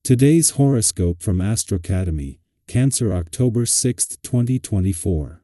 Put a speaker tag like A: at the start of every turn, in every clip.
A: Today's horoscope from AstroCademy, Cancer, October 6, 2024.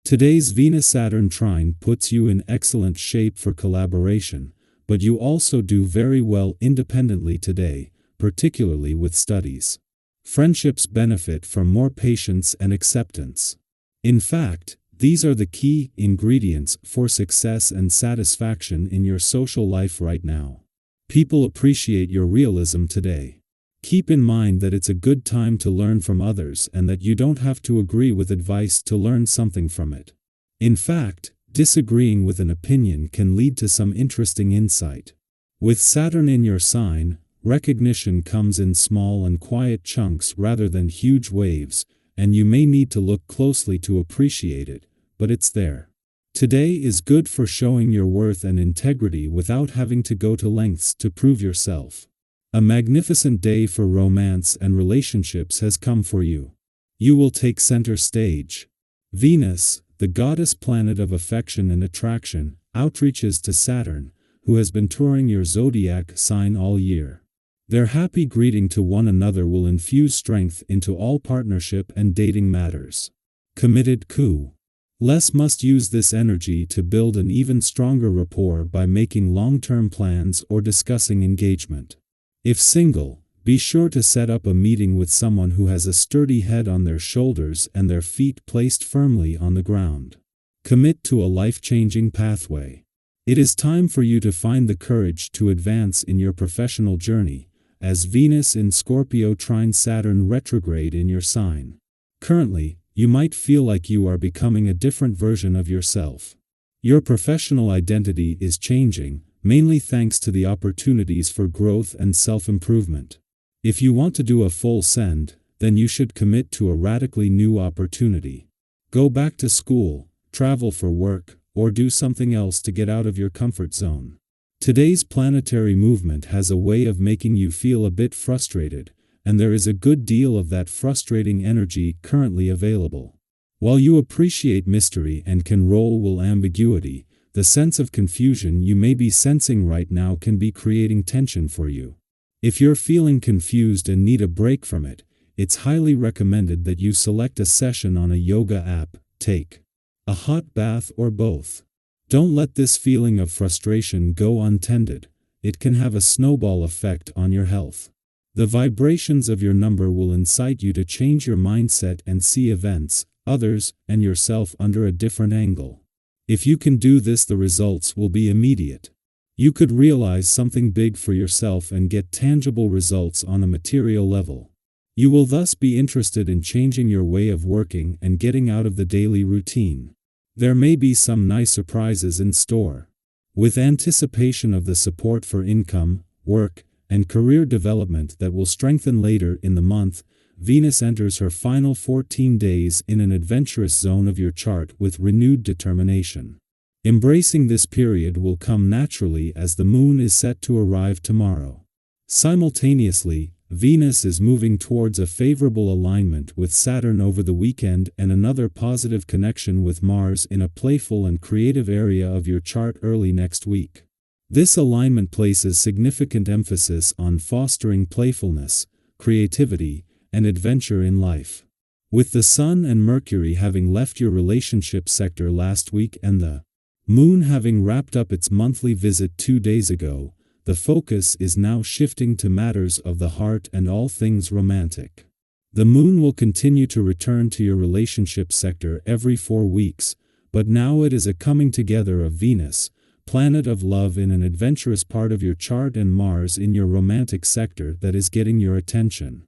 A: Today's Venus-Saturn trine puts you in excellent shape for collaboration, but you also do very well independently today, particularly with studies. Friendships benefit from more patience and acceptance. In fact, these are the key ingredients for success and satisfaction in your social life right now. People appreciate your realism today. Keep in mind that it's a good time to learn from others and that you don't have to agree with advice to learn something from it. In fact, disagreeing with an opinion can lead to some interesting insight. With Saturn in your sign, recognition comes in small and quiet chunks rather than huge waves, and you may need to look closely to appreciate it, but it's there. Today is good for showing your worth and integrity without having to go to lengths to prove yourself. A magnificent day for romance and relationships has come for you. You will take center stage. Venus, the goddess planet of affection and attraction, outreaches to Saturn, who has been touring your zodiac sign all year. Their happy greeting to one another will infuse strength into all partnership and dating matters. Committed coup. Les must use this energy to build an even stronger rapport by making long-term plans or discussing engagement. If single, be sure to set up a meeting with someone who has a sturdy head on their shoulders and their feet placed firmly on the ground. Commit to a life-changing pathway. It is time for you to find the courage to advance in your professional journey, as Venus in Scorpio trines Saturn retrograde in your sign. Currently, you might feel like you are becoming a different version of yourself. Your professional identity is changing, mainly thanks to the opportunities for growth and self-improvement. If you want to do a full send, then you should commit to a radically new opportunity. Go back to school, travel for work, or do something else to get out of your comfort zone. Today's planetary movement has a way of making you feel a bit frustrated, and there is a good deal of that frustrating energy currently available. While you appreciate mystery and can roll with ambiguity, the sense of confusion you may be sensing right now can be creating tension for you. If you're feeling confused and need a break from it, it's highly recommended that you select a session on a yoga app, take a hot bath, or both. Don't let this feeling of frustration go untended. It can have a snowball effect on your health. The vibrations of your number will incite you to change your mindset and see events, others, and yourself under a different angle. If you can do this, the results will be immediate. You could realize something big for yourself and get tangible results on a material level. You will thus be interested in changing your way of working and getting out of the daily routine. There may be some nice surprises in store. With anticipation of the support for income, work, and career development that will strengthen later in the month, Venus enters her final 14 days in an adventurous zone of your chart with renewed determination. Embracing this period will come naturally as the moon is set to arrive tomorrow. Simultaneously, Venus is moving towards a favorable alignment with Saturn over the weekend and another positive connection with Mars in a playful and creative area of your chart early next week. This alignment places significant emphasis on fostering playfulness, creativity, and adventure in life. With the Sun and Mercury having left your relationship sector last week and the Moon having wrapped up its monthly visit 2 days ago, the focus is now shifting to matters of the heart and all things romantic. The Moon will continue to return to your relationship sector every 4 weeks, but now it is a coming together of Venus, planet of love, in an adventurous part of your chart, and Mars in your romantic sector that is getting your attention.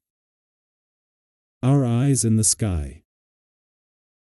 A: Our eyes in the sky.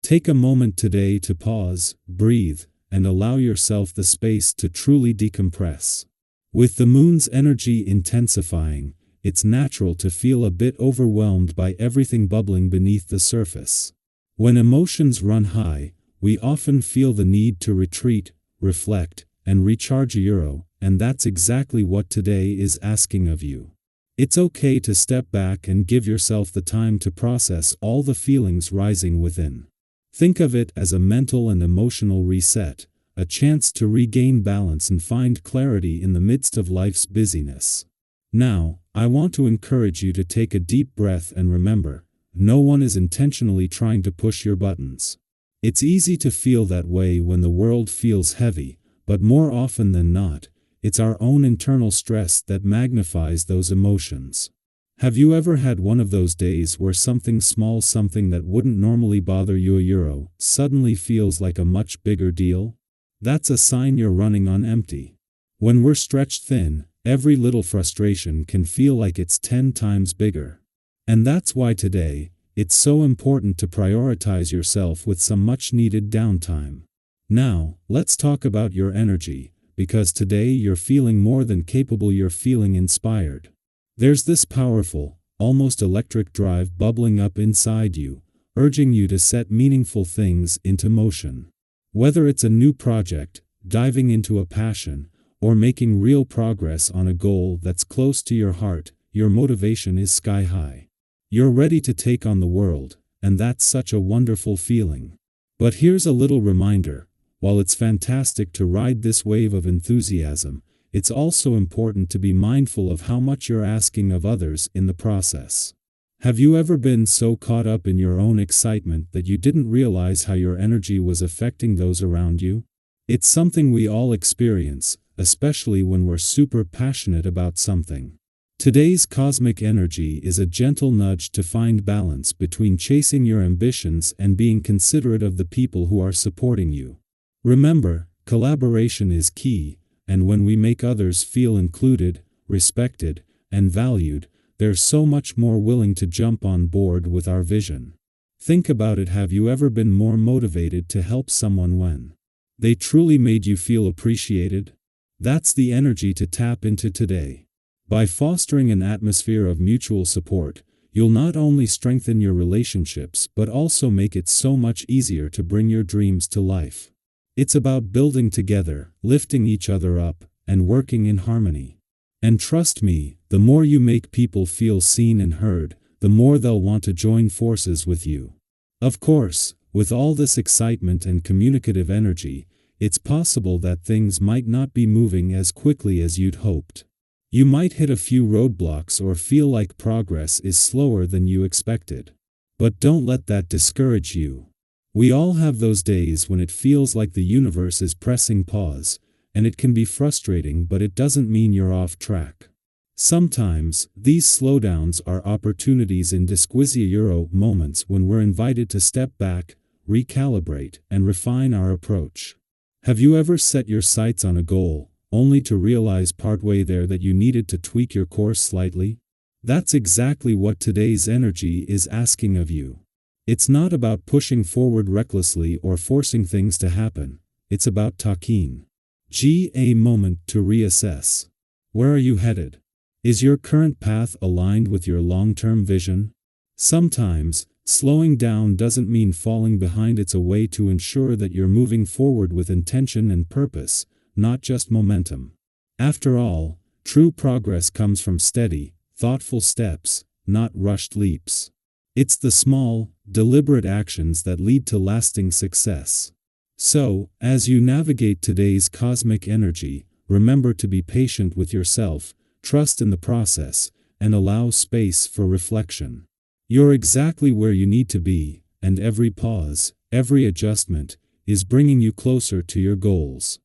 A: Take a moment today to pause, breathe, and allow yourself the space to truly decompress. With the moon's energy intensifying, it's natural to feel a bit overwhelmed by everything bubbling beneath the surface. When emotions run high, we often feel the need to retreat, reflect, and recharge, and that's exactly what today is asking of you. It's okay to step back and give yourself the time to process all the feelings rising within. Think of it as a mental and emotional reset, a chance to regain balance and find clarity in the midst of life's busyness. Now, I want to encourage you to take a deep breath and remember, no one is intentionally trying to push your buttons. It's easy to feel that way when the world feels heavy, but more often than not, it's our own internal stress that magnifies those emotions. Have you ever had one of those days where something small, something that wouldn't normally bother you suddenly feels like a much bigger deal? That's a sign you're running on empty. When we're stretched thin, every little frustration can feel like it's 10 times bigger. And that's why today, it's so important to prioritize yourself with some much-needed downtime. Now, let's talk about your energy, because today you're feeling more than capable, you're feeling inspired. There's this powerful, almost electric drive bubbling up inside you, urging you to set meaningful things into motion. Whether it's a new project, diving into a passion, or making real progress on a goal that's close to your heart, your motivation is sky high. You're ready to take on the world, and that's such a wonderful feeling. But here's a little reminder, while it's fantastic to ride this wave of enthusiasm, it's also important to be mindful of how much you're asking of others in the process. Have you ever been so caught up in your own excitement that you didn't realize how your energy was affecting those around you? It's something we all experience, especially when we're super passionate about something. Today's cosmic energy is a gentle nudge to find balance between chasing your ambitions and being considerate of the people who are supporting you. Remember, collaboration is key, and when we make others feel included, respected, and valued, they're so much more willing to jump on board with our vision. Think about it. Have you ever been more motivated to help someone when they truly made you feel appreciated? That's the energy to tap into today. By fostering an atmosphere of mutual support, you'll not only strengthen your relationships but also make it so much easier to bring your dreams to life. It's about building together, lifting each other up, and working in harmony. And trust me, the more you make people feel seen and heard, the more they'll want to join forces with you. Of course, with all this excitement and communicative energy, it's possible that things might not be moving as quickly as you'd hoped. You might hit a few roadblocks or feel like progress is slower than you expected. But don't let that discourage you. We all have those days when it feels like the universe is pressing pause, and it can be frustrating, but it doesn't mean you're off track. Sometimes, these slowdowns are opportunities in disquisiero moments when we're invited to step back, recalibrate, and refine our approach. Have you ever set your sights on a goal, only to realize partway there that you needed to tweak your course slightly? That's exactly what today's energy is asking of you. It's not about pushing forward recklessly or forcing things to happen. It's about taking a moment to reassess. Where are you headed? Is your current path aligned with your long-term vision? Sometimes, slowing down doesn't mean falling behind. It's a way to ensure that you're moving forward with intention and purpose, not just momentum. After all, true progress comes from steady, thoughtful steps, not rushed leaps. It's the small, deliberate actions that lead to lasting success. So, as you navigate today's cosmic energy, remember to be patient with yourself, trust in the process, and allow space for reflection. You're exactly where you need to be, and every pause, every adjustment, is bringing you closer to your goals.